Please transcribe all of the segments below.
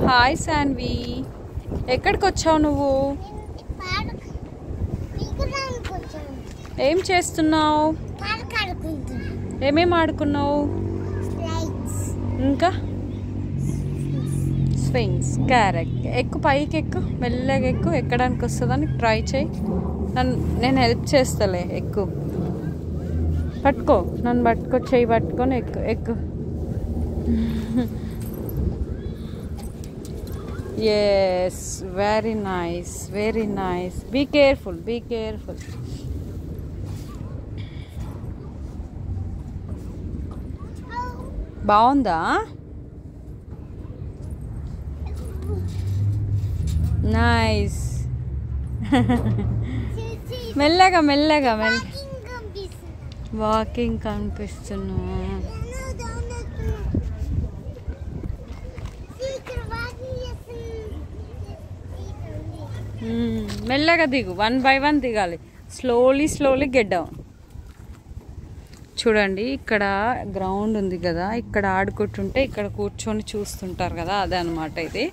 Hi Saanvi, ఎక్కడికి వచ్చావు నువ్వు? ఏం చేస్తున్నావు? ఏమేం ఆడుకున్నావు? ఇంకా స్వింగ్స్. కరెక్ట్. ఎక్కు, పైకి ఎక్కు, మెల్లగా ఎక్కు. ఎక్కడానికి వస్తుందని ట్రై చేయి. నేను హెల్ప్ చేస్తలే. ఎక్కు, పట్టుకో, నన్ను పట్టుకో, చెయ్యి పట్టుకొని ఎక్కు ఎక్కు. Yes, very nice, very nice. Be careful, be careful. బాగుందా? నైస్. మెల్లగా మెల్లగా వాకింగ్ కనిపిస్తున్నా. మెల్లగా దిగు, 1 by 1 దిగాలి. Slowly get down. చూడండి, ఇక్కడ గ్రౌండ్ ఉంది కదా, ఇక్కడ ఆడుకుంటుంటే ఇక్కడ కూర్చొని చూస్తుంటారు కదా, అదే అనమాట ఇది.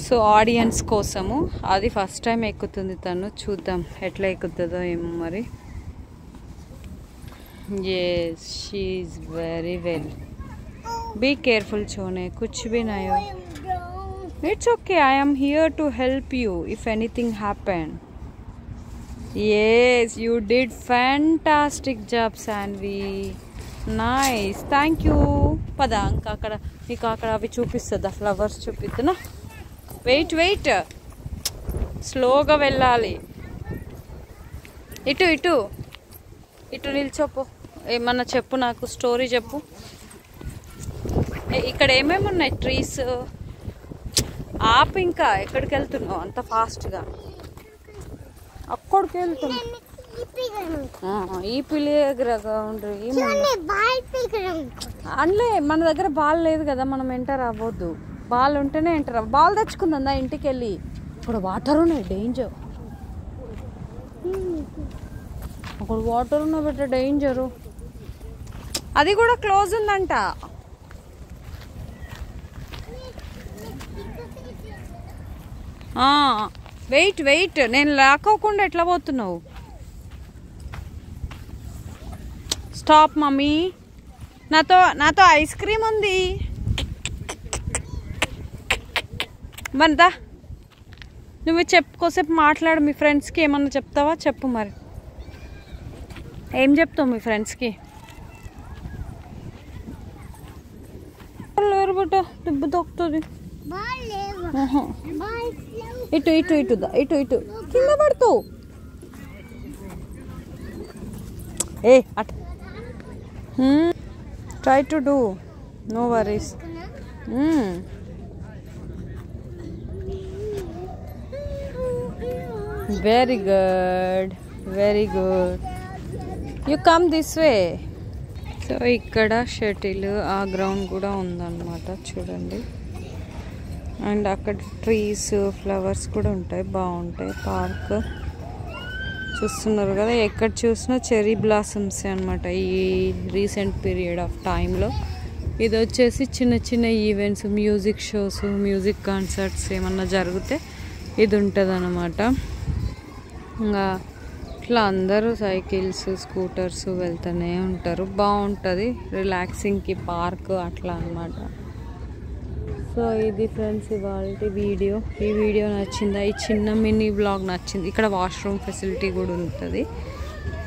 సో ఆడియన్స్ కోసము. అది ఫస్ట్ టైం ఎక్కుతుంది తను. చూద్దాం ఎట్లా ఎక్కుతుందో ఏమో మరి. Yes, she is very well. Be careful చోనే, కుచ్ భీ నహీ హో. It's okay, I am here to help you if anything happened. Yes, you did fantastic job, Sanvi. Nice, thank you. Pada anka akada meeku akada avi chupistada, flowers chupittuna. Wait, slow ga vellali. ఇటు నిల్చోపో. ఏమన్నా చెప్పు, నాకు story చెప్పు. ఇక్కడ ఏమేమి ఉన్నాయి? Trees. ఆపు, ఇంకా ఎక్కడికి వెళ్తున్నావు అంత ఫాస్ట్గా? అక్కడికి వెళ్తున్నావు. ఈ పిల్లి దగ్గరగా ఉండ్రి. అందులో మన దగ్గర బాల్ లేదు కదా, మనం ఎంటర్ అవ్వద్దు. బాల్ ఉంటేనే ఎంటర్ అవ్వ. బాల్ తెచ్చుకుందా ఇంటికి వెళ్ళి. ఇక్కడ వాటర్ ఉన్నాయి, డేంజర్. అక్కడ వాటర్ ఉన్న బట్ట డేంజరు. అది కూడా క్లోజ్ ఉందంట. వెయిట్, నేను లాక్కోకుండా ఎట్లా పోతున్నావు? స్టాప్ మమ్మీ, నాతో ఐస్ క్రీమ్ ఉంది. మరిదా నువ్వు చెప్పుకోసేపు మాట్లాడు. మీ ఫ్రెండ్స్కి ఏమన్నా చెప్తావా? చెప్పు మరి. ఏం చెప్తావు మీ ఫ్రెండ్స్కి? లేరు బట్ట, దెబ్బ తొక్కుతుంది. ఇటు కింద పడుతావు. At try to do, no worries. Very good, very good. You come this way. So ఇక్కడ షటిల్, ఆ గ్రౌండ్ కూడా ఉందన్నమాట. చూడండి. అండ్ అక్కడ ట్రీస్, ఫ్లవర్స్ కూడా ఉంటాయి, బాగుంటాయి. పార్క్ చూస్తున్నారు కదా, ఎక్కడ చూసినా చెర్రీ బ్లాసమ్స్ అనమాట ఈ రీసెంట్ పీరియడ్ ఆఫ్ టైంలో. ఇది వచ్చేసి చిన్న events, music shows, music concerts ఏమన్నా జరిగితే ఇది ఉంటుంది అన్నమాట. ఇంకా ఇట్లా అందరూ సైకిల్స్, స్కూటర్స్ వెళ్తూనే ఉంటారు. బాగుంటుంది రిలాక్సింగ్కి పార్క్ అట్లా అనమాట. సో ఇది ఫ్రెండ్స్ ఇవాళ వీడియో. ఈ వీడియో నచ్చిందా? ఈ చిన్న మినీ బ్లాగ్ నచ్చింది. ఇక్కడ వాష్రూమ్ ఫెసిలిటీ కూడా ఉంటుంది.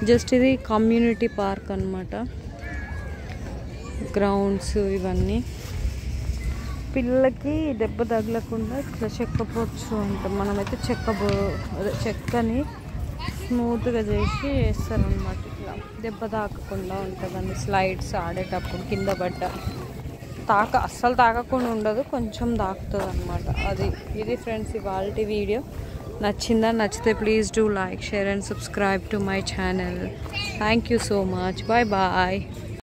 జస్ట్ ఇది కమ్యూనిటీ పార్క్ అనమాట. గ్రౌండ్స్ ఇవన్నీ పిల్లలకి దెబ్బ తగలకుండా ఇట్లా చెక్కపోవచ్చు అంట. మనమైతే చెక్కని స్మూత్గా చేసి వేస్తారనమాట. ఇట్లా దెబ్బ తాకకుండా ఉంటుందండి. స్లైడ్స్ ఆడేటప్పుడు కింద పడ్డ అస్సలు తాకకుండా ఉండదు, కొంచెం తాకుతుంది అనమాట. ఇది ఫ్రెండ్స్ ఇవాళ వీడియో. నచ్చితే please do like, share and subscribe to my channel. Thank you so much. Bye bye.